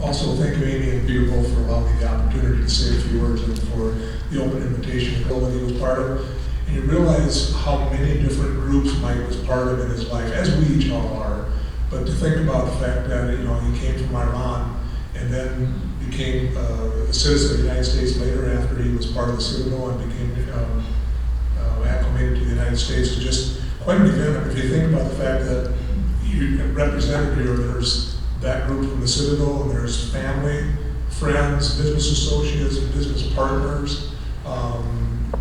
also thank you, Amy and Peter, both for allowing me the opportunity to say a few words and for the open invitation to go that he was part of. And you realize how many different groups Mike was part of in his life, as we each all are. But to think about the fact that he came from Iran and then became a citizen of the United States later after he was part of the Citadel and became acclimated to the United States is just quite an event. If you think about the fact that you represented here, there's that group from the Citadel, and there's family, friends, business associates, business partners,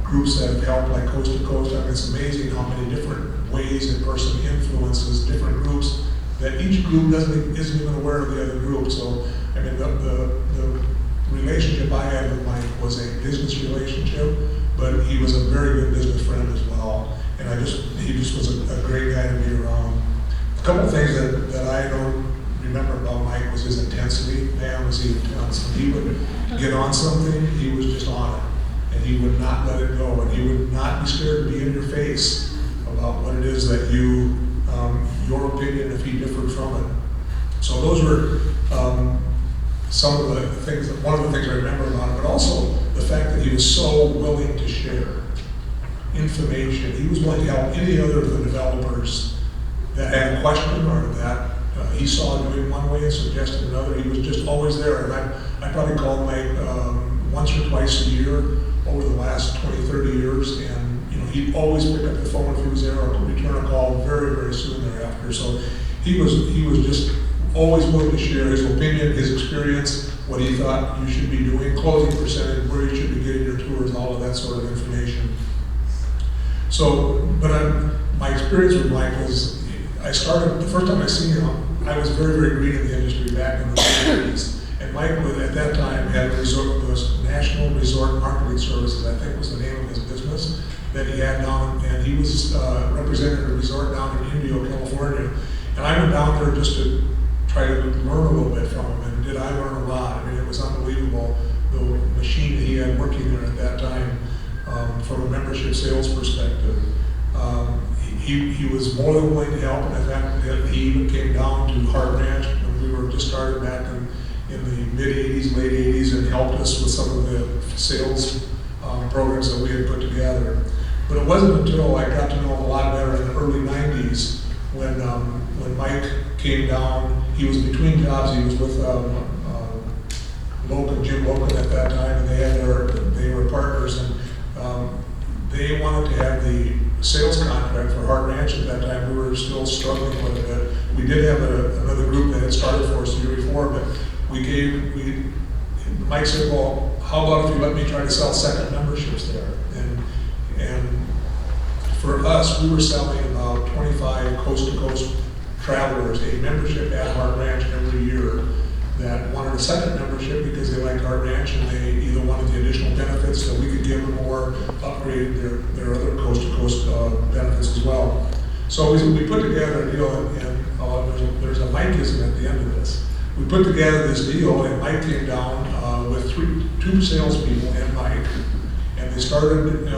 groups that have helped like Coast to Coast. I mean, it's amazing how many different ways a person influences different groups that each group isn't even aware of the other group. So, I mean, the relationship I had with Mike was a business relationship, but he was a very good business friend as well. And he just was a great guy to be around. A couple of things that I don't remember about Mike was his intensity. Man, was he intense. When he would get on something, he was just on it. And he would not let it go. And he would not be scared to be in your face about what it is that your opinion, if he differed from it. So those were some of the things, one of the things I remember about it, but also the fact that he was so willing to share information. He was willing to help any other of the developers that had a question or that he saw doing one way and suggested another. He was just always there. And I probably called Mike once or twice a year over the last 20, 30 years, and he'd always pick up the phone if he was there or return a call very, very soon thereafter. So he was just always willing to share his opinion, his experience, what he thought you should be doing, closing percentage, where you should be getting your tours, all of that sort of information. So, my experience with Mike was, the first time I seen him, I was very, very green in the industry back in the 80s. And Mike, at that time, had was National Resort Marketing Services, I think was the name of his business that he had down, and he was representing a resort down in Indio, California. And I went down there just to try to learn a little bit from him, and I learned a lot. I mean, it was unbelievable, the machine that he had working there at that time from a membership sales perspective. He was more than willing to help, and in fact, he even came down to Hart Ranch when we were just started back in the mid-'80s, late '80s, and helped us with some of the sales programs that we had put together. But it wasn't until I got to know him a lot better in the early '90s when Mike came down. He was between jobs. He was with Jim Loken at that time, and they were partners, and they wanted to have the sales contract for Hart Ranch at that time. We were still struggling with it. We did have another group that had started for us the year before, but Mike said, well, how about if you let me try to sell second memberships there? And for us, we were selling about 25 coast-to-coast travelers a membership at Hart Ranch every year that wanted a second membership because they liked Hart Ranch and they either wanted the additional benefits that we could give them or upgrade their other coast-to-coast benefits as well. So we put together a deal, and there's a Mikeism at the end of this. We put together this deal, and Mike came down with two salespeople and Mike, and they started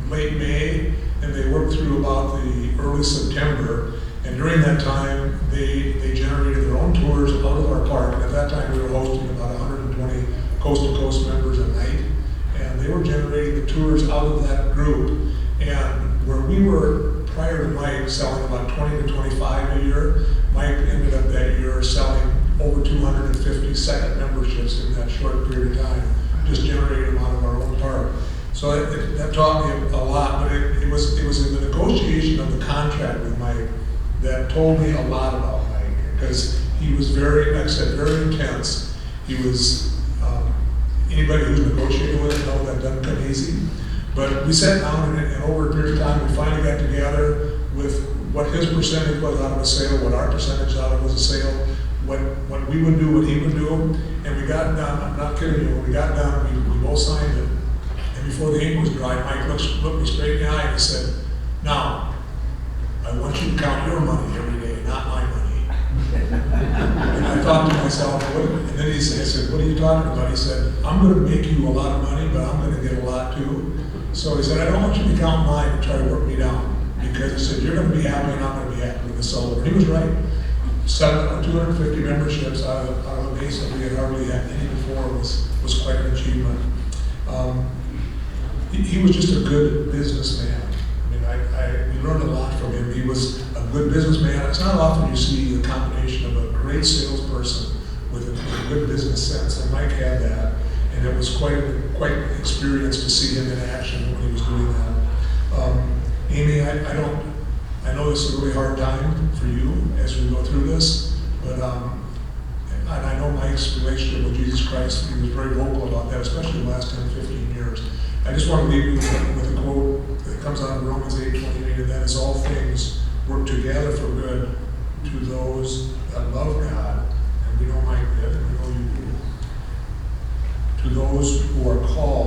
late May, and they worked through about the early September. And during that time, they generated their own tours out of our park. And at that time, we were hosting about 120 coast-to-coast members a night, and they were generating the tours out of that group. And where we were prior to Mike selling about 20 to 25 a year, Mike ended up that year selling over 250 second memberships in that short period of time, just generating them out of our own park. So that taught me a lot, but it was in the negotiation of the contract with Mike that told me a lot about Mike, because he was very, like I said, very intense. He was, anybody who's negotiated with him knows that doesn't come easy. But we sat down and over a period of time, we finally got together with what his percentage was out of a sale, what our percentage out of was a sale, what we would do, what he would do, and we got done. I'm not kidding you, when we got done, we both signed it. And before the ink was dry, Mike looked me straight in the eye and he said, now, I want you to count your money every day, not my money. And I thought to myself, and then I said, what are you talking about? He said, I'm going to make you a lot of money, but I'm going to get a lot too. So he said, I don't want you to count mine and try to work me down. Because he said, you're going to be happy and I'm going to be happy when this is over. And he was right. 250 memberships out of a base that we had hardly had any before was quite an achievement. He was just a good businessman. I mean, we learned a lot from him. He was a good businessman. It's not often you see the combination of a great salesperson with a good business sense, and Mike had that, and it was quite an experience to see him in action when he was doing that. Amy, I know this is a really hard time for you as we go through this, but and I know Mike's relationship with Jesus Christ, he was very vocal about that, especially the last 10, 15 years. I just want to leave you with a quote that comes out of Romans 8:28, and that is, all things work together for good to those that love God, and we know Mike did, and we know you do, to those who are called